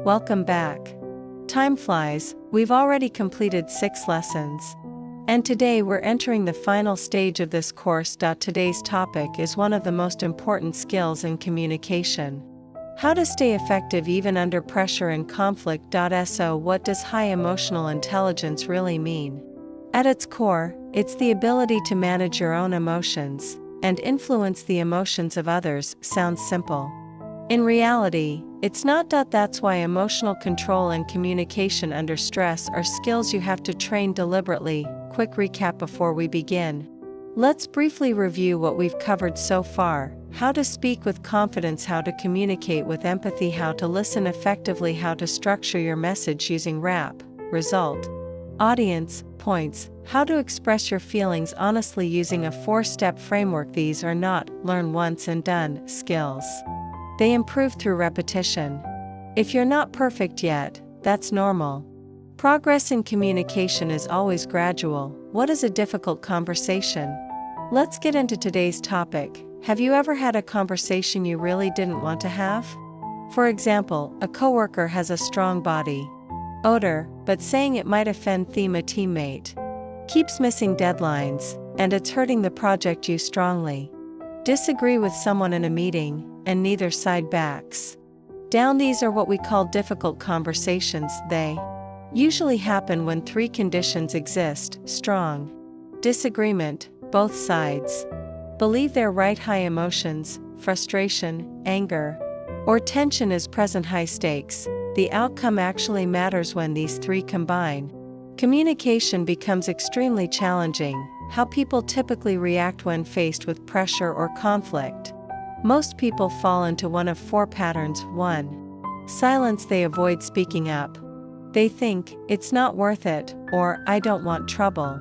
Welcome back. Time flies, we've already completed 6 lessons. And today we're entering the final stage of this course. Today's topic is one of the most important skills in communication. How to stay effective even under pressure and conflict. So what does high emotional intelligence really mean? At its core, it's the ability to manage your own emotions and influence the emotions of others. Sounds simple. In reality, it's not. That's why emotional control and communication under stress are skills you have to train deliberately. Quick recap before we begin. Let's briefly review what we've covered so far: how to speak with confidence, how to communicate with empathy, how to listen effectively, how to structure your message using RAP, result, audience, points, how to express your feelings honestly using a 4-step framework. These are not learn once and done skills. They improve through repetition. If you're not perfect yet, that's normal. Progress in communication is always gradual. What is a difficult conversation? Let's get into today's topic. Have you ever had a conversation you really didn't want to have? For example, a coworker has a strong body odor, but saying it might offend a teammate. Keeps missing deadlines, and it's hurting the project. You strongly disagree with someone in a meeting, and neither side backs down. These are what we call difficult conversations. They usually happen when 3 conditions exist: strong disagreement, both sides believe they're right, high emotions, frustration, anger, or tension is present, high stakes. The outcome actually matters. When these 3 combine, communication becomes extremely challenging. How people typically react when faced with pressure or conflict. Most people fall into one of 4 patterns. 1. Silence. They avoid speaking up. They think, it's not worth it, or I don't want trouble.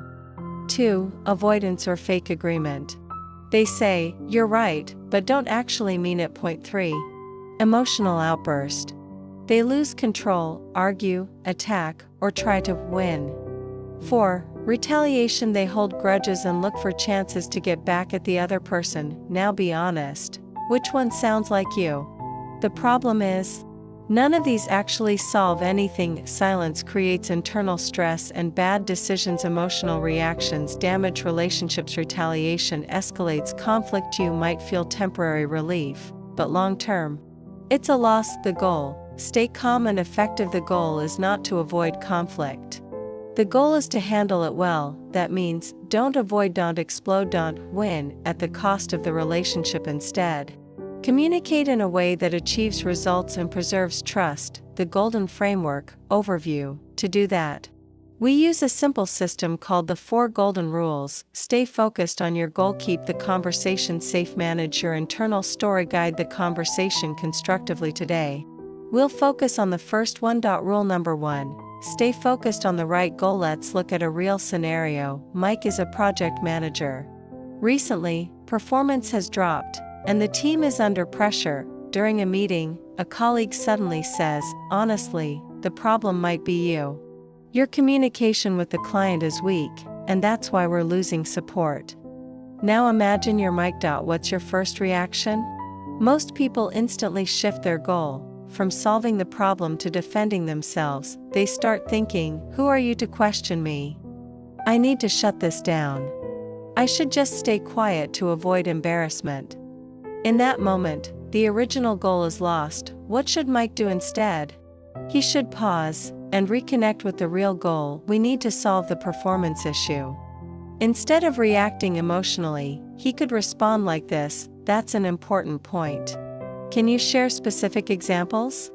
2. Avoidance or fake agreement. They say, you're right, but don't actually mean it. 3. Emotional outburst. They lose control, argue, attack, or try to win. 4. Retaliation. They hold grudges and look for chances to get back at the other person. Now be honest. Which one sounds like you? The problem is, none of these actually solve anything. Silence creates internal stress and bad decisions. Emotional reactions damage relationships. Retaliation escalates conflict. You might feel temporary relief, but long-term, it's a loss. The goal: stay calm and effective. The goal is not to avoid conflict. The goal is to handle it well. That means, don't avoid, don't explode, don't win at the cost of the relationship. Instead, communicate in a way that achieves results and preserves trust. The Golden Framework overview. To do that, we use a simple system called the 4 Golden Rules. Stay focused on your goal. Keep the conversation safe. Manage your internal story. Guide the conversation constructively. Today, we'll focus on the first one. Rule number 1. Stay focused on the right goal. Let's look at a real scenario. Mike is a project manager. Recently, performance has dropped, and the team is under pressure. During a meeting, a colleague suddenly says, honestly, the problem might be you. Your communication with the client is weak, and that's why we're losing support. Now imagine you're Mike. What's your first reaction? Most people instantly shift their goal. From solving the problem to defending themselves. They start thinking, who are you to question me? I need to shut this down. I should just stay quiet to avoid embarrassment. In that moment, the original goal is lost. What should Mike do instead? He should pause and reconnect with the real goal. We need to solve the performance issue. Instead of reacting emotionally, he could respond like this: that's an important point. Can you share specific examples?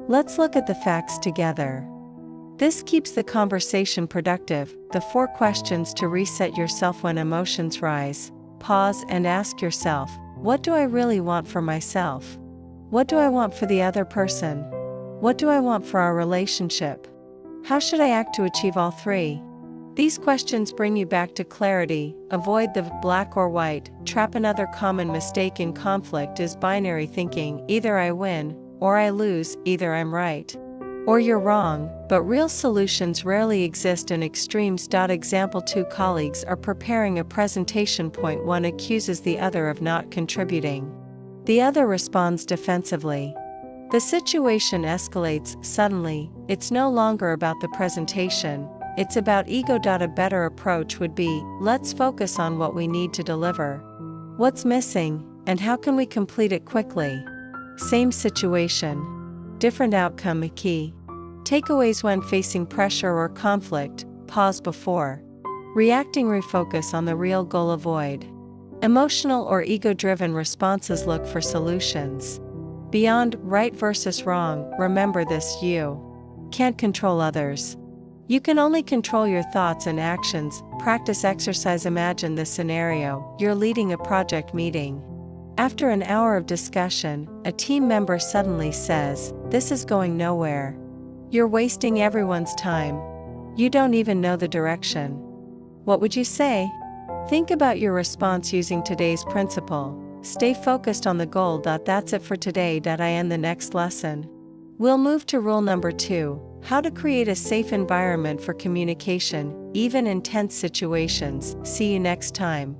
Let's look at the facts together. This keeps the conversation productive. The 4 questions to reset yourself when emotions rise. Pause and ask yourself, what do I really want for myself? What do I want for the other person? What do I want for our relationship? How should I act to achieve all 3? These questions bring you back to clarity. Avoid the black or white trap. Another common mistake in conflict is binary thinking. Either I win, or I lose. Either I'm right, or you're wrong. But real solutions rarely exist in extremes. Example: 2 colleagues are preparing a presentation. Point 1 accuses the other of not contributing. The other responds defensively. The situation escalates suddenly. It's no longer about the presentation, it's about ego. A better approach would be, let's focus on what we need to deliver. What's missing, and how can we complete it quickly? Same situation, different outcome. Key takeaways when facing pressure or conflict: pause before reacting, refocus on the real goal, avoid emotional or ego-driven responses, look for solutions beyond right versus wrong. Remember this: you can't control others. You can only control your thoughts and actions. Practice exercise. Imagine this scenario: you're leading a project meeting. After an hour of discussion, a team member suddenly says, "This is going nowhere. You're wasting everyone's time. You don't even know the direction." What would you say? Think about your response using today's principle. Stay focused on the goal. That's it for today. I end the next lesson. We'll move to rule number 2, how to create a safe environment for communication, even in tense situations. See you next time.